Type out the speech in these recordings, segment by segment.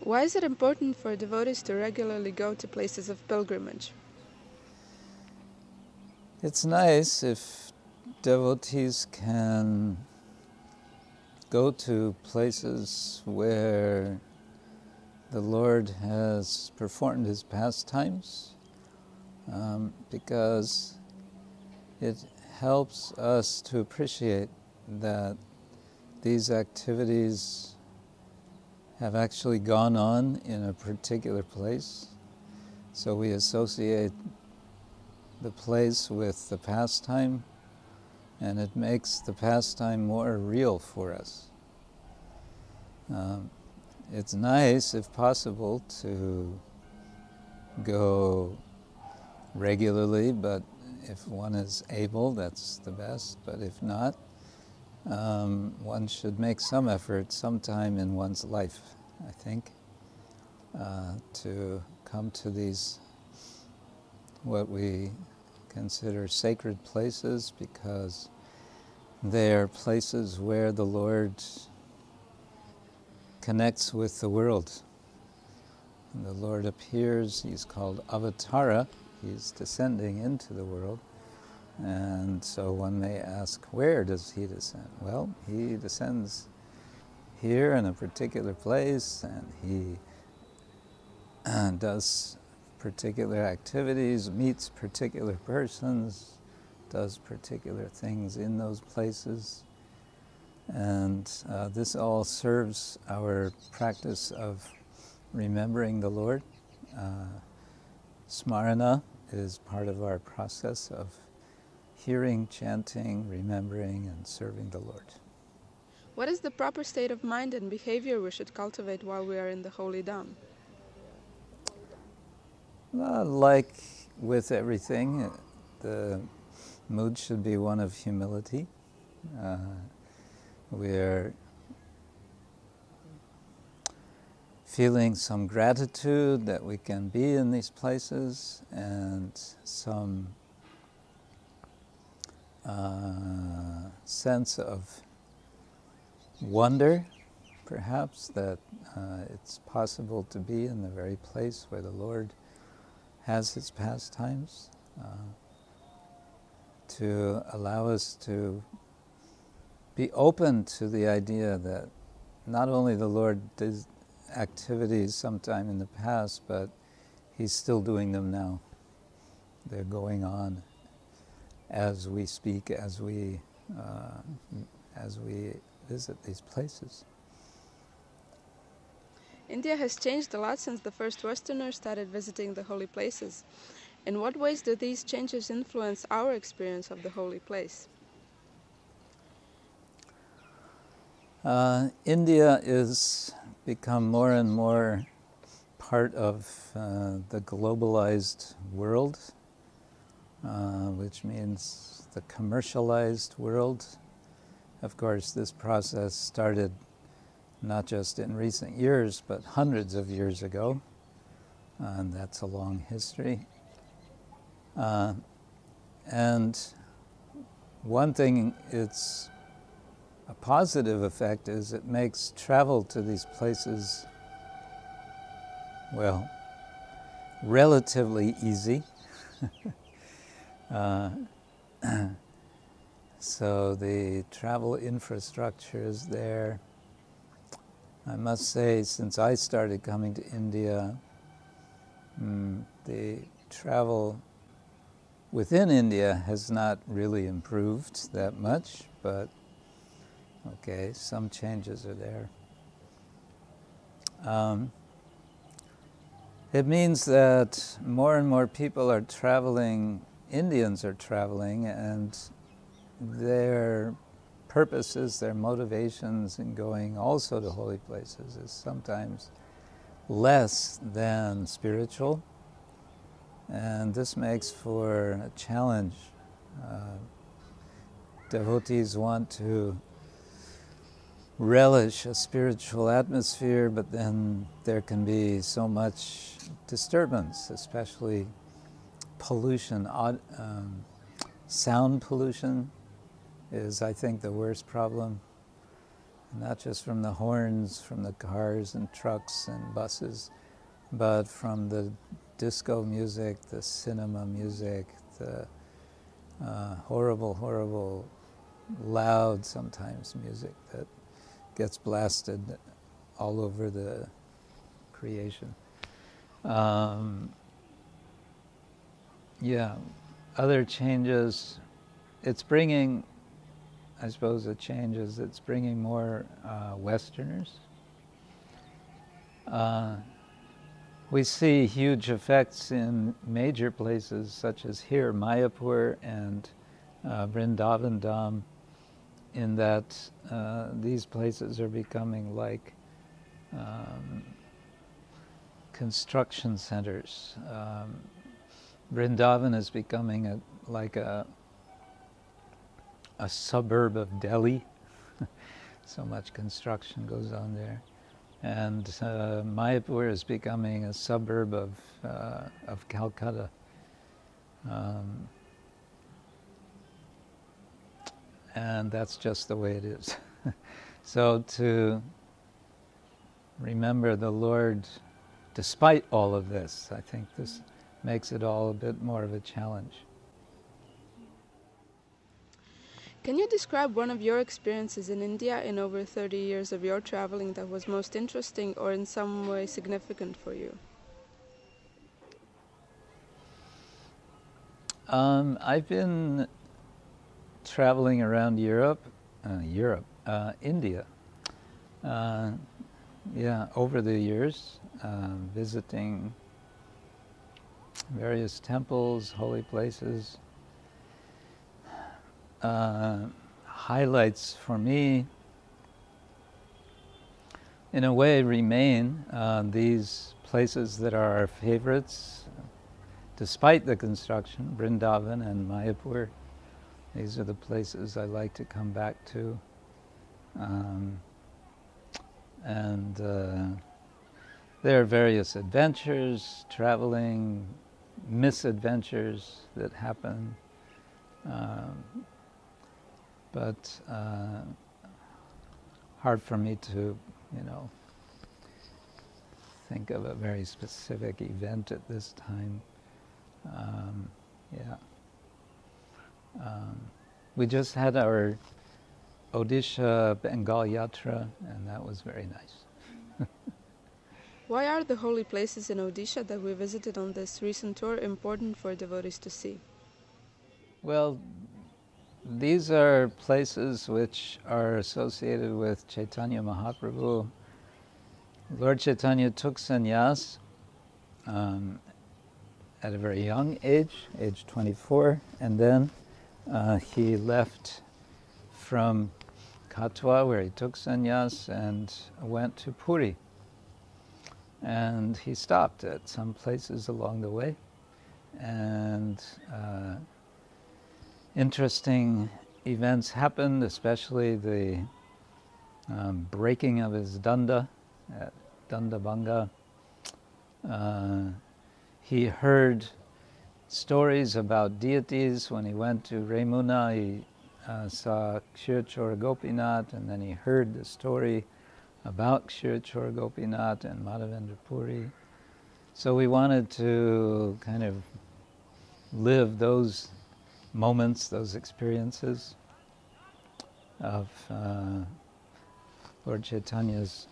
Why is it important for devotees to regularly go to places of pilgrimage? It's nice if devotees can go to places where the Lord has performed his pastimes, because it helps us to appreciate that these activities have actually gone on in a particular place. So we associate the place with the pastime, and it makes the pastime more real for us. It's nice, if possible, to go regularly, but if one is able, that's the best. But if not, one should make some effort sometime in one's life, I think, to come to these, what we consider sacred places, because they are places where the Lord connects with the world. And the Lord appears, he's called Avatara, he's descending into the world. And so one may ask, where does he descend? Well, he descends here in a particular place, and he does particular activities, meets particular persons, does particular things in those places. And this all serves our practice of remembering the Lord. Smarana is part of our process of hearing, chanting, remembering, and serving the Lord. What is the proper state of mind and behavior we should cultivate while we are in the holy Dham? Like with everything, the mood should be one of humility. We're feeling some gratitude that we can be in these places, and some sense of wonder, perhaps, that it's possible to be in the very place where the Lord has his pastimes, to allow us to be open to the idea that not only the Lord did activities sometime in the past, but he's still doing them now. They're going on as we speak, as we visit these places. India has changed a lot since the first Westerners started visiting the holy places. In what ways do these changes influence our experience of the holy place? India is become more and more part of the globalized world, which means the commercialized world. Of course, this process started not just in recent years, but hundreds of years ago, and that's a long history. And one thing it's a positive effect is it makes travel to these places, well, relatively easy. So the travel infrastructure is there. I must say, since I started coming to India, the travel within India has not really improved that much, but okay, some changes are there. It means that more and more people are traveling, Indians are traveling, and their purposes, their motivations in going also to holy places is sometimes less than spiritual, and this makes for a challenge. Devotees want to relish a spiritual atmosphere, but then there can be so much disturbance, especially pollution. Sound pollution is, I think, the worst problem. not just from the horns, from the cars and trucks and buses, but from the disco music, the cinema music, the horrible, horrible, loud sometimes music that gets blasted all over the creation. Yeah, other changes, it's bringing, I suppose the change is it's bringing more Westerners. We see huge effects in major places such as here, Mayapur and Vrindavan Dham, in that these places are becoming like construction centers. Vrindavan is becoming like a suburb of Delhi. So much construction goes on there. And Mayapur is becoming a suburb of Calcutta. And that's just the way it is. So to remember the Lord, despite all of this, I think this makes it all a bit more of a challenge. Can you describe one of your experiences in India in over 30 years of your traveling that was most interesting or in some way significant for you? I've been traveling around India, over the years, visiting various temples, holy places. Highlights for me, in a way, remain these places that are our favorites, despite the construction, Vrindavan and Mayapur. These are the places I like to come back to. There are various adventures, traveling, misadventures that happen. But hard for me to, think of a very specific event at this time. We just had our Odisha Bengal Yatra, and that was very nice. Why are the holy places in Odisha that we visited on this recent tour important for devotees to see? Well, these are places which are associated with Chaitanya Mahaprabhu. Lord Chaitanya took sannyas at a very young age 24, and then he left from Katwa, where he took sannyas, and went to Puri. And he stopped at some places along the way, and interesting events happened, especially the breaking of his danda at Dandabanga. He heard stories about deities. When he went to Remuna, he saw Kshirachora Gopinath, and then he heard the story about Kshirachora Gopinath and Madhavendra Puri. So we wanted to kind of live those moments, those experiences of Lord Chaitanya's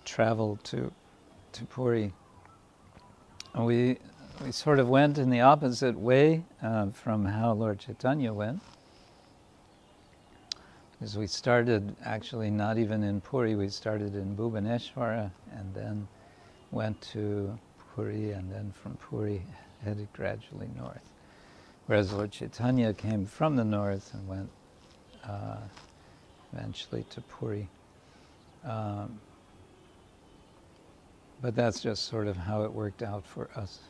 travel to Puri. And we sort of went in the opposite way from how Lord Chaitanya went, because we started actually not even in Puri, we started in Bhubaneswara and then went to Puri, and then from Puri headed gradually north. Whereas Lord Chaitanya came from the north and went eventually to Puri. But that's just sort of how it worked out for us.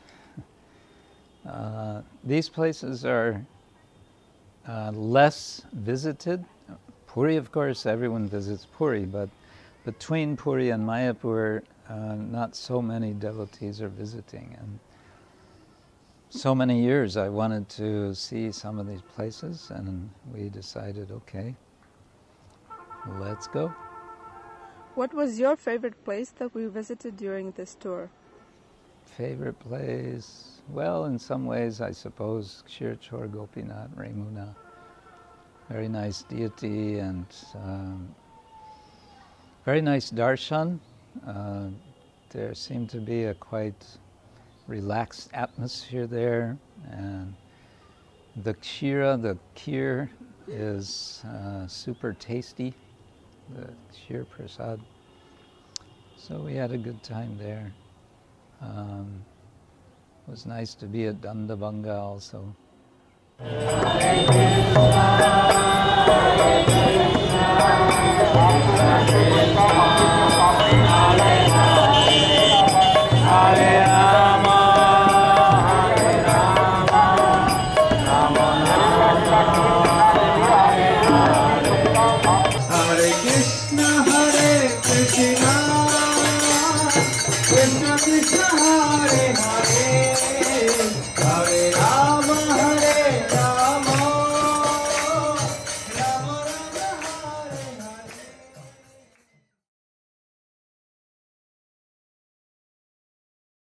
These places are less visited. Puri, of course, everyone visits Puri, but between Puri and Mayapur, not so many devotees are visiting. And so many years I wanted to see some of these places, and we decided, okay, let's go. What was your favorite place that we visited during this tour? Favorite place? Well, in some ways, I suppose Kshirachor Gopinath Remuna. Very nice deity and very nice darshan. There seemed to be a quite relaxed atmosphere there, and the kshira, the kheer, is super tasty, the kheer prasad. So we had a good time there. It was nice to be at Dandabanga also. Krsna Krsna Hare Hare